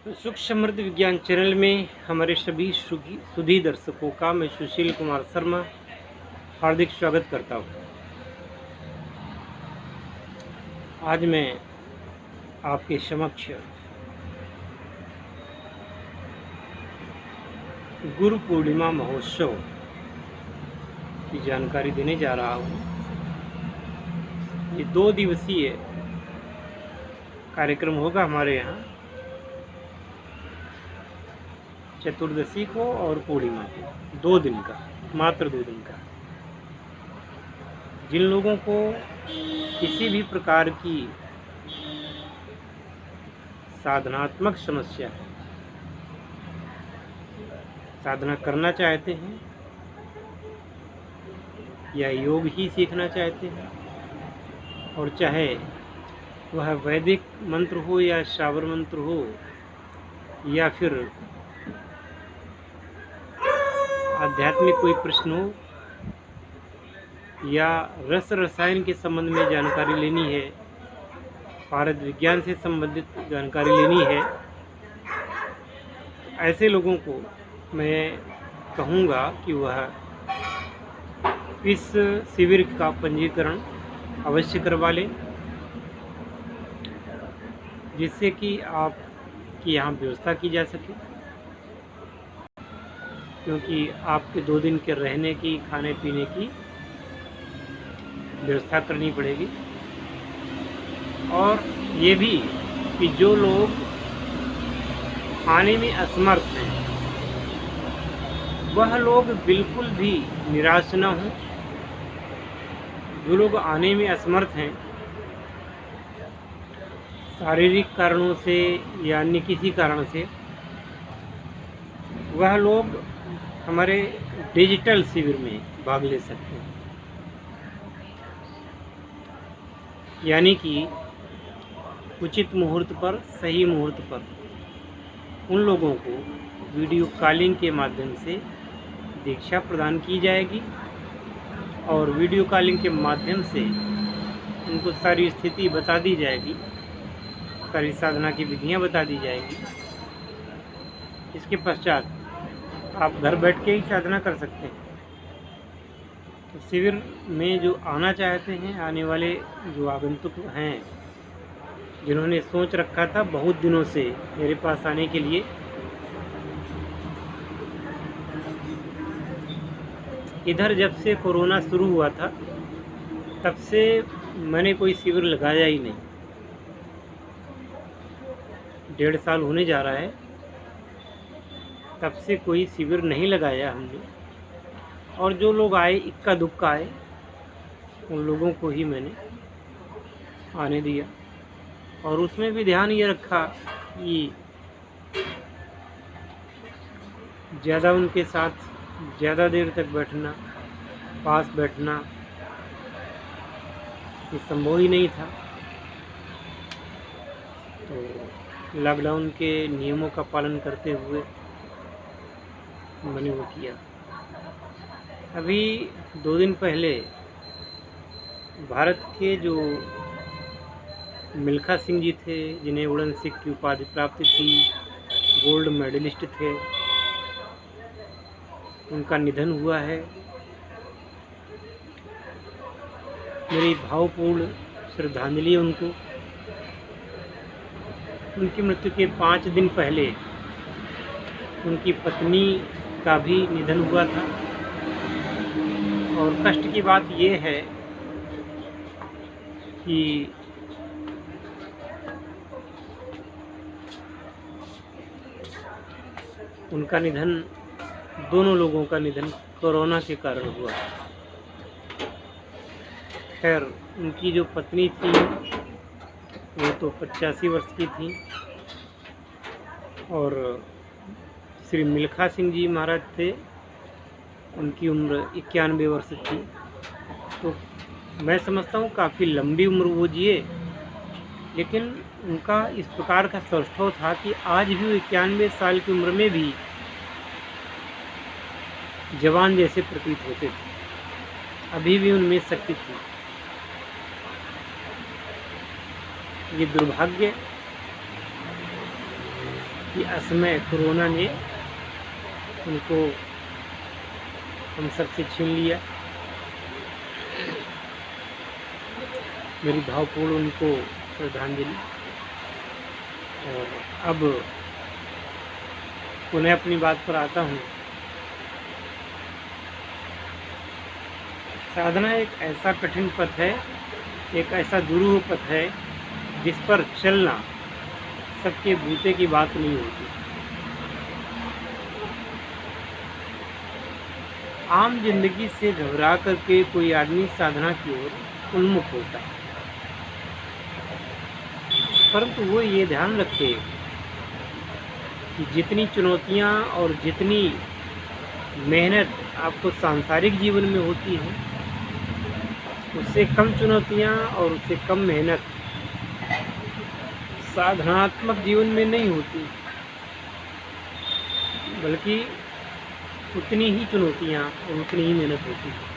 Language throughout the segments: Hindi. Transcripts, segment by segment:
तो सुख समृद्ध विज्ञान चैनल में हमारे सभी सुधी दर्शकों का मैं सुशील कुमार शर्मा हार्दिक स्वागत करता हूँ। आज मैं आपके समक्ष गुरु पूर्णिमा महोत्सव की जानकारी देने जा रहा हूँ। ये 2 दिवसीय कार्यक्रम होगा हमारे यहाँ, चतुर्दशी को और पूर्णिमा को, 2 दिन का, मात्र 2 दिन का। जिन लोगों को किसी भी प्रकार की साधनात्मक समस्या है, साधना करना चाहते हैं या योग ही सीखना चाहते हैं, और चाहे वह वैदिक मंत्र हो या श्रावण मंत्र हो या फिर आध्यात्मिक कोई प्रश्न हो या रस रसायन के संबंध में जानकारी लेनी है, भारत विज्ञान से संबंधित जानकारी लेनी है, ऐसे लोगों को मैं कहूँगा कि वह इस शिविर का पंजीकरण अवश्य करवा लें, जिससे कि आपकी यहाँ व्यवस्था की जा सके। क्योंकि आपके 2 दिन के रहने की, खाने पीने की व्यवस्था करनी पड़ेगी। और ये भी कि जो लोग आने में असमर्थ हैं, वह लोग बिल्कुल भी निराश न हों। जो लोग आने में असमर्थ हैं, शारीरिक कारणों से या अन्य किसी कारण से, वह लोग हमारे डिजिटल शिविर में भाग ले सकते हैं। यानी कि उचित मुहूर्त पर, सही मुहूर्त पर उन लोगों को वीडियो कॉलिंग के माध्यम से दीक्षा प्रदान की जाएगी और वीडियो कॉलिंग के माध्यम से उनको सारी स्थिति बता दी जाएगी, सारी साधना की विधियां बता दी जाएगी। इसके पश्चात आप घर बैठ के ही साधना कर सकते हैं। तो शिविर में जो आना चाहते हैं, आने वाले जो आगंतुक हैं, जिन्होंने सोच रखा था बहुत दिनों से मेरे पास आने के लिए, इधर जब से कोरोना शुरू हुआ था तब से मैंने कोई शिविर लगाया ही नहीं। 1.5 साल होने जा रहा है, तब से कोई शिविर नहीं लगाया हमने। और जो लोग आए, इक्का दुक्का आए, उन लोगों को ही मैंने आने दिया। और उसमें भी ध्यान ये रखा कि ज़्यादा उनके साथ ज़्यादा देर तक बैठना, पास बैठना ये संभव ही नहीं था। तो लॉकडाउन के नियमों का पालन करते हुए मैंने वो किया। अभी 2 दिन पहले भारत के जो मिल्खा सिंह जी थे, जिन्हें उड़न सिख की उपाधि प्राप्त थी, गोल्ड मेडलिस्ट थे, उनका निधन हुआ है। मेरी भावपूर्ण श्रद्धांजलि है उनको। उनकी मृत्यु के 5 दिन पहले उनकी पत्नी का भी निधन हुआ था। और कष्ट की बात यह है कि उनका निधन, दोनों लोगों का निधन कोरोना के कारण हुआ। खैर, उनकी जो पत्नी थी वो तो 85 वर्ष की थी, और श्री मिल्खा सिंह जी महाराज थे, उनकी उम्र 91 वर्ष थी। तो मैं समझता हूँ काफ़ी लंबी उम्र वो जिए, लेकिन उनका इस प्रकार का सौष्ठव था कि आज भी वो 91 साल की उम्र में भी जवान जैसे प्रतीत होते थे। अभी भी उनमें शक्ति थी। ये दुर्भाग्य कि असमय कोरोना ने उनको हम सबसे छीन लिया। मेरी भावपूर्ण उनको श्रद्धांजलि। और अब पुनः अपनी बात पर आता हूँ। साधना एक ऐसा कठिन पथ है, एक ऐसा दुरूह पथ है जिस पर चलना सबके बूते की बात नहीं होती। आम जिंदगी से घबरा करके कोई आदमी साधना की ओर उन्मुख होता है, परंतु वो ये ध्यान रखे कि जितनी चुनौतियाँ और जितनी मेहनत आपको सांसारिक जीवन में होती है, उससे कम चुनौतियाँ और उससे कम मेहनत साधनात्मक जीवन में नहीं होती, बल्कि उतनी ही चुनौतियाँ और उतनी ही मेहनत होती है।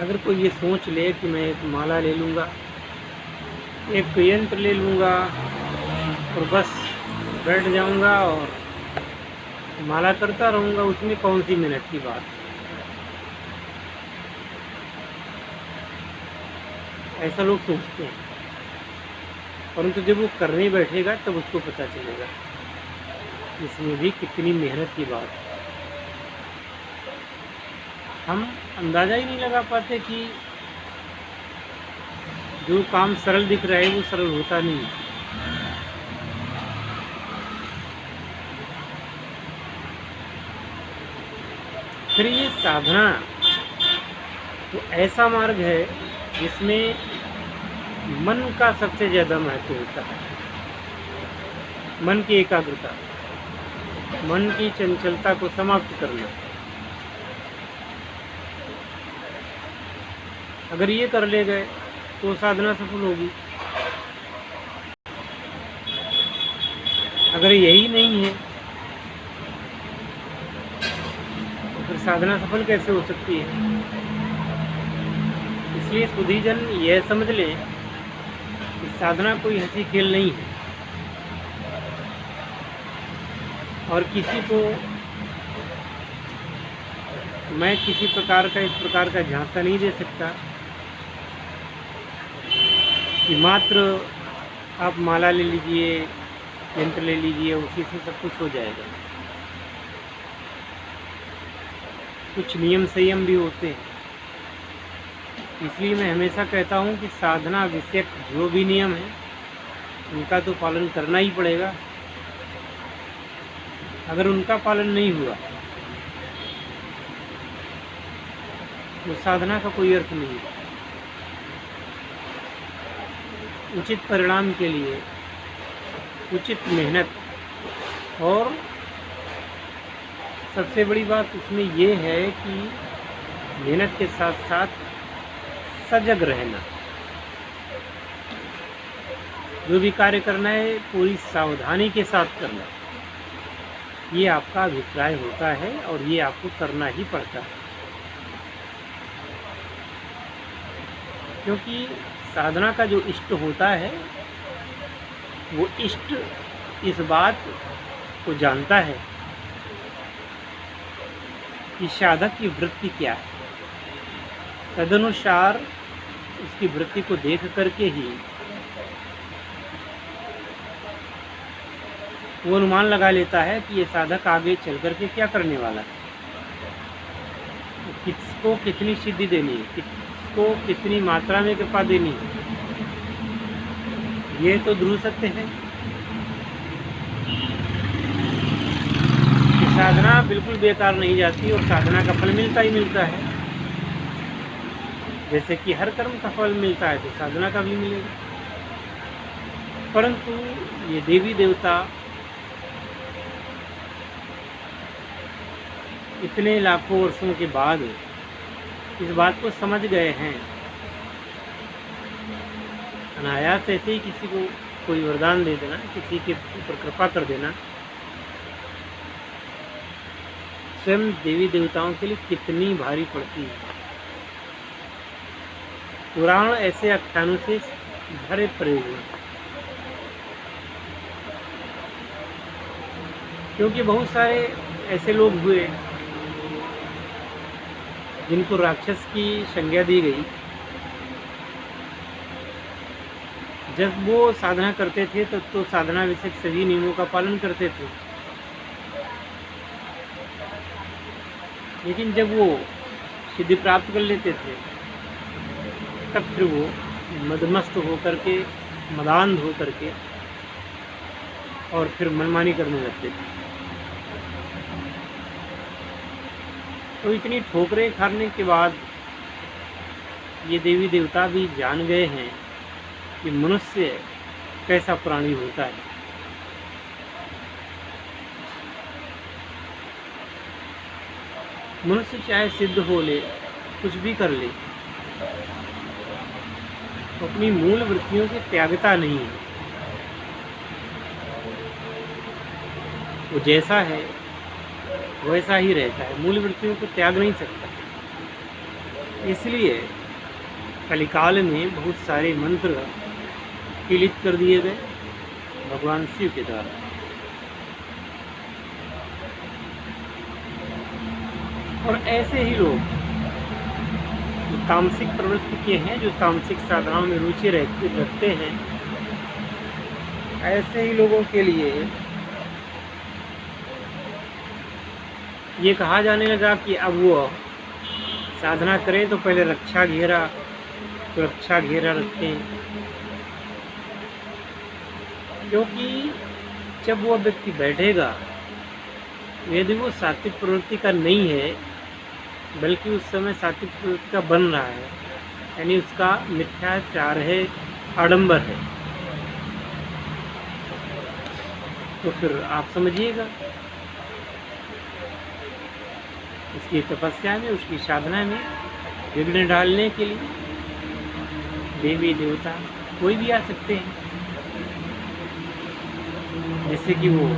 अगर कोई ये सोच ले कि मैं एक माला ले लूँगा, एक यंत्र ले लूँगा और बस बैठ जाऊँगा और माला करता रहूँगा, उसमें कौन सी मेहनत की बात है। ऐसा लोग सोचते हैं, परंतु जब वो करने बैठेगा तब उसको पता चलेगा इसमें भी कितनी मेहनत की बात है। हम अंदाज़ा ही नहीं लगा पाते कि जो काम सरल दिख रहा है वो सरल होता नहीं है। फिर ये साधना तो ऐसा मार्ग है जिसमें मन का सबसे ज़्यादा महत्व होता है। मन की एकाग्रता, मन की चंचलता को समाप्त करना। अगर ये कर ले गए तो साधना सफल होगी। अगर यही नहीं है तो फिर साधना सफल कैसे हो सकती है। इसलिए सुधीजन यह समझ लें कि साधना कोई हंसी खेल नहीं है और किसी को मैं किसी प्रकार का इस प्रकार का झांसा नहीं दे सकता कि मात्र आप माला ले लीजिए, यंत्र ले लीजिए, उसी से सब कुछ हो जाएगा। कुछ नियम संयम भी होते हैं। इसलिए मैं हमेशा कहता हूँ कि साधना विषयक जो भी नियम है उनका तो पालन करना ही पड़ेगा। अगर उनका पालन नहीं हुआ तो साधना का कोई अर्थ नहीं है। उचित परिणाम के लिए उचित मेहनत, और सबसे बड़ी बात उसमें ये है कि मेहनत के साथ साथ सजग रहना। जो भी कार्य करना है पूरी सावधानी के साथ करना, ये आपका अभिप्राय होता है और ये आपको करना ही पड़ता है। क्योंकि साधना का जो इष्ट होता है वो इष्ट इस बात को जानता है कि साधक की वृत्ति क्या है। तदनुसार उसकी वृत्ति को देख करके ही वो अनुमान लगा लेता है कि ये साधक आगे चल करके क्या करने वाला है, किसको कितनी सिद्धि देनी है, किसको कितनी मात्रा में कृपा देनी है। ये तो ध्रुव सत्य है कि साधना बिल्कुल बेकार नहीं जाती और साधना का फल मिलता ही मिलता है। जैसे कि हर कर्म का फल मिलता है तो साधना का भी मिलेगा। परंतु ये देवी देवता इतने लाखों वर्षों के बाद इस बात को समझ गए हैं। अनायास ऐसे ही किसी को कोई वरदान दे देना, किसी के ऊपर कृपा कर देना, स्वयं देवी देवताओं के लिए कितनी भारी पड़ती है। पुराण ऐसे आख्यानों से भरे पड़े हुए, क्योंकि बहुत सारे ऐसे लोग हुए जिनको राक्षस की संज्ञा दी गई। जब वो साधना करते थे तब तो साधना विषयक सभी नियमों का पालन करते थे, लेकिन जब वो सिद्धि प्राप्त कर लेते थे तब फिर वो मदमस्त होकर के, मदान्ध होकर के और फिर मनमानी करने लगते थे। तो इतनी ठोकरें खाने के बाद ये देवी देवता भी जान गए हैं कि मनुष्य कैसा प्राणी होता है। मनुष्य चाहे सिद्ध हो ले, कुछ भी कर ले, तो अपनी मूल वृत्तियों की त्यागता नहीं है। वो जैसा है वैसा ही रहता है, मूल वृत्तियों को त्याग नहीं सकता। इसलिए कलिकाल में बहुत सारे मंत्र कीलित कर दिए गए भगवान शिव के द्वारा। और ऐसे ही लोग जो तामसिक प्रवृत्ति के हैं, जो तामसिक साधनाओं में रुचि रखते हैं, ऐसे ही लोगों के लिए ये कहा जाने लगा कि अब वो साधना करें तो पहले सुरक्षा घेरा रखें, क्योंकि जब वो व्यक्ति बैठेगा, यदि वो सात्विक प्रवृत्ति का नहीं है बल्कि उस समय सात्विक प्रवृत्ति का बन रहा है, यानी उसका मिथ्याचार है, आडंबर है, तो फिर आप समझिएगा उसकी तपस्या में, उसकी साधना में विघ्न डालने के लिए देवी देवता कोई भी आ सकते हैं, जिससे कि वो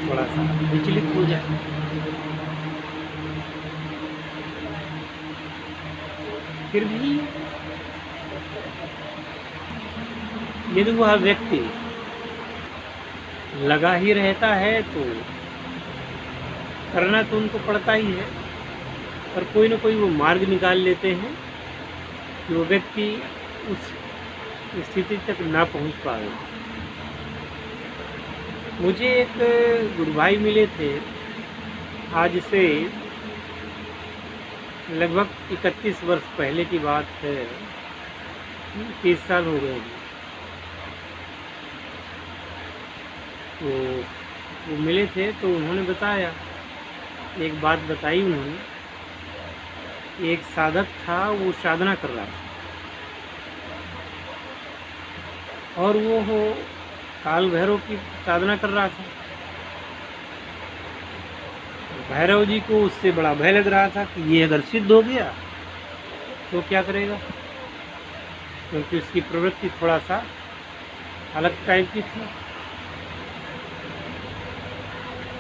थोड़ा सा विचलित हो जाए। फिर भी यदि वह व्यक्ति लगा ही रहता है तो करना तो उनको पड़ता ही है, पर कोई ना कोई वो मार्ग निकाल लेते हैं कि वो व्यक्ति उस स्थिति तक ना पहुंच पाए। मुझे एक गुरु भाई मिले थे, आज से लगभग 31 वर्ष पहले की बात है, 30 साल हो गए। तो वो मिले थे तो उन्होंने बताया, एक बात बताई उन्होंने, एक साधक था, वो साधना कर रहा था और वो काल भैरव की साधना कर रहा था। भैरव जी को उससे बड़ा भय लग रहा था कि ये अगर सिद्ध हो गया तो क्या करेगा, क्योंकि उसकी प्रवृत्ति थोड़ा सा अलग टाइप की थी।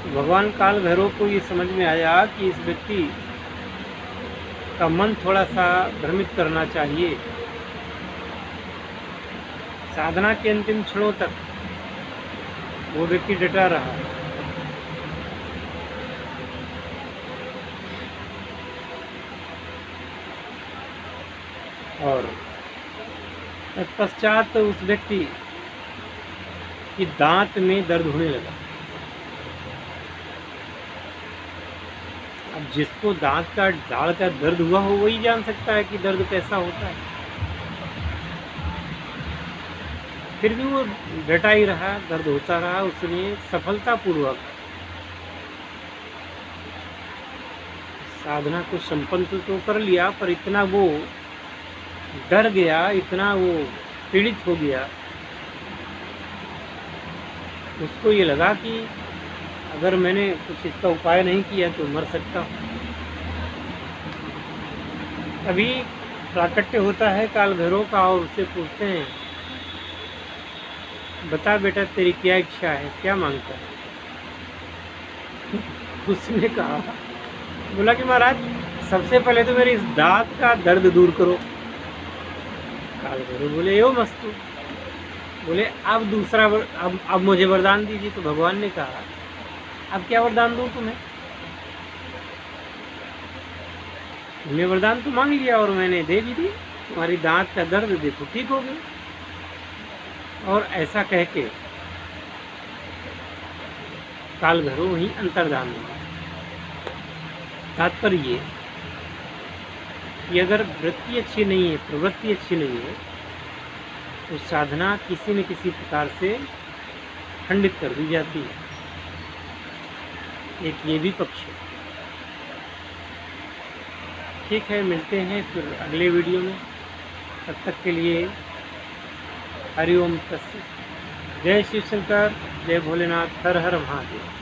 भगवान काल भैरव को ये समझ में आया कि इस व्यक्ति का मन थोड़ा सा भ्रमित करना चाहिए। साधना के अंतिम क्षणों तक वो व्यक्ति डटा रहा। और तत्पश्चात उस व्यक्ति की दांत में दर्द होने लगा। अब जिसको दांत का दाढ़ का दर्द हुआ हो वही जान सकता है कि दर्द कैसा होता है। फिर भी वो डटा ही रहा, दर्द होता रहा। उसने सफलतापूर्वक साधना को संपन्न तो कर लिया, पर इतना वो डर गया, इतना वो पीड़ित हो गया, उसको ये लगा कि अगर मैंने कुछ इसका उपाय नहीं किया तो मर सकता हूँ। अभी प्राकट्य होता है काल भैरव का और उससे पूछते हैं, बता बेटा तेरी क्या इच्छा है, क्या मांगता है। उसने कहा, बोला कि महाराज सबसे पहले तो मेरे इस दांत का दर्द दूर करो। काल भैरव बोले, यो मस्तु, बोले अब दूसरा अब मुझे वरदान दीजिए। तो भगवान ने कहा अब क्या वरदान दूँ तुम्हें? तुमने वरदान तो मांग लिया और मैंने दे भी दी, तुम्हारी दांत का दर्द देखो ठीक हो गया। और ऐसा कह के काल भैरव वहीं अंतर्धान हुआ। तात्पर्य ये कि अगर वृत्ति अच्छी नहीं है, प्रवृत्ति अच्छी नहीं है, तो साधना किसी न किसी प्रकार से खंडित कर दी जाती है। एक ये भी पक्ष है। ठीक है, मिलते हैं फिर अगले वीडियो में। तब तक के लिए हरिओम तत्सत। जय शिव शंकर, जय भोलेनाथ, हर हर महादेव।